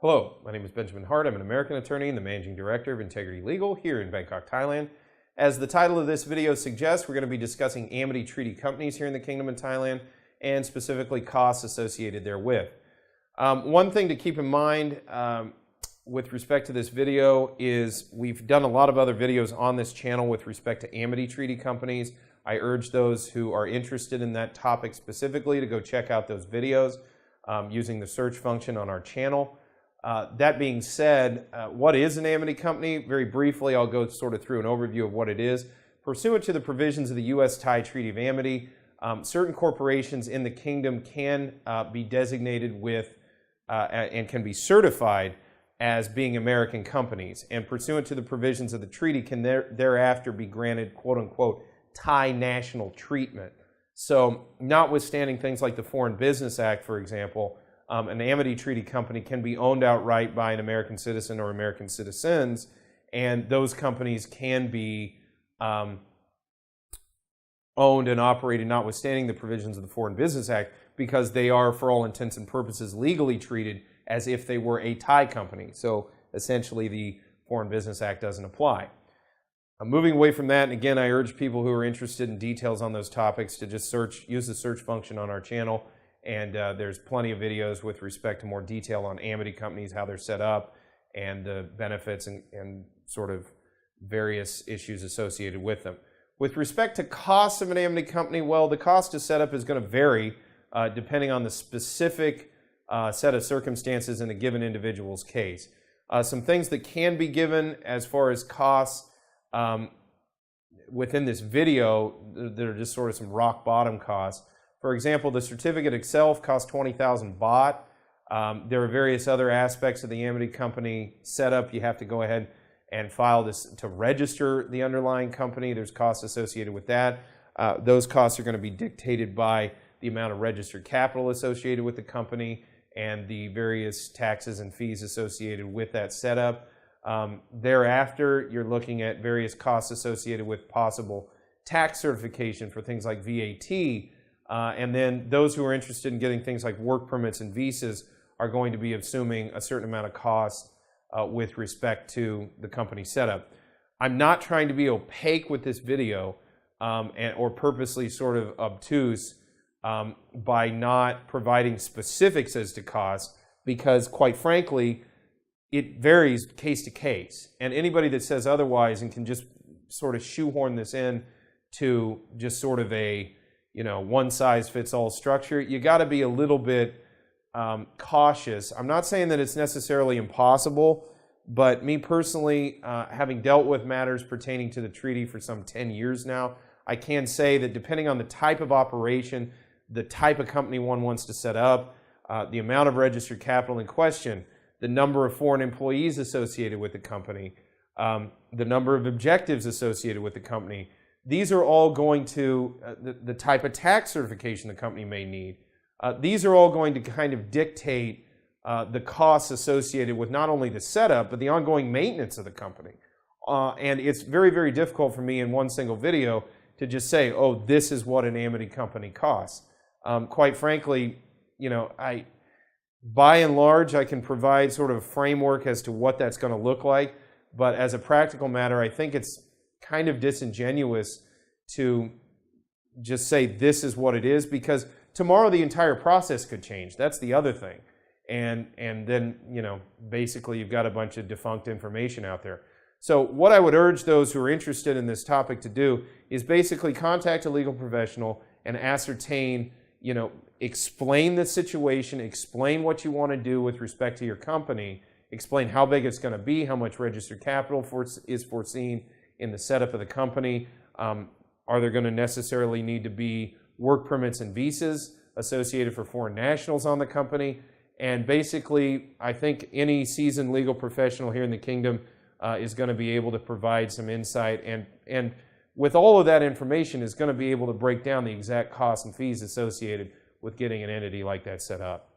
Hello, my name is Benjamin Hart. I'm an American attorney and the Managing Director of Integrity Legal here in Bangkok, Thailand. As the title of this video suggests, we're going to be discussing Amity Treaty companies here in the Kingdom of Thailand and specifically costs associated therewith. One thing to keep in mind with respect to this video is we've done a lot of other videos on this channel with respect to Amity Treaty companies. I urge those who are interested in that topic specifically to go check out those videos using the search function on our channel. That being said, what is an Amity company? Very briefly, I'll go sort of through an overview of what it is. Pursuant to the provisions of the U.S.-Thai Treaty of Amity, certain corporations in the kingdom can be designated with and can be certified as being American companies, and pursuant to the provisions of the treaty can thereafter be granted quote-unquote Thai national treatment. So notwithstanding things like the Foreign Business Act, for example, an Amity Treaty company can be owned outright by an American citizen or American citizens, and those companies can be owned and operated notwithstanding the provisions of the Foreign Business Act, because they are, for all intents and purposes, legally treated as if they were a Thai company. So essentially the Foreign Business Act doesn't apply. Moving away from that, and again, I urge people who are interested in details on those topics to just use the search function on our channel. And there's plenty of videos with respect to more detail on Amity companies, how they're set up, and the benefits and sort of various issues associated with them. With respect to costs of an Amity company, well, the cost to set up is going to vary depending on the specific set of circumstances in a given individual's case. Some things that can be given as far as costs within this video that are just sort of some rock bottom costs. For example, the certificate itself costs 20,000 baht. There are various other aspects of the Amity company setup. You have to go ahead and file this to register the underlying company. There's costs associated with that. Those costs are going to be dictated by the amount of registered capital associated with the company and the various taxes and fees associated with that setup. Thereafter, you're looking at various costs associated with possible tax certification for things like VAT. And then those who are interested in getting things like work permits and visas are going to be assuming a certain amount of costs with respect to the company setup. I'm not trying to be opaque with this video or purposely sort of obtuse by not providing specifics as to costs, because quite frankly, it varies case to case. And anybody that says otherwise and can just sort of shoehorn this in to just sort of a one-size-fits-all structure, you got to be a little bit cautious. I'm not saying that it's necessarily impossible, but me personally, having dealt with matters pertaining to the treaty for some 10 years now, I can say that depending on the type of operation, the type of company one wants to set up, the amount of registered capital in question, the number of foreign employees associated with the company, the number of objectives associated with the company, these are all going to, the type of tax certification the company may need. These are all going to kind of dictate the costs associated with not only the setup, but the ongoing maintenance of the company. And it's very, very difficult for me in one single video to just say, oh, this is what an Amity company costs. Quite frankly, by and large, I can provide sort of a framework as to what that's going to look like. But as a practical matter, I think it's kind of disingenuous to just say this is what it is, because tomorrow the entire process could change. That's the other thing. And then, basically you've got a bunch of defunct information out there. So what I would urge those who are interested in this topic to do is basically contact a legal professional and ascertain, explain the situation, explain what you want to do with respect to your company, explain how big it's going to be, how much registered capital is foreseen in the setup of the company. Are there going to necessarily need to be work permits and visas associated for foreign nationals on the company? And basically, I think any seasoned legal professional here in the kingdom is going to be able to provide some insight, and with all of that information is going to be able to break down the exact costs and fees associated with getting an entity like that set up.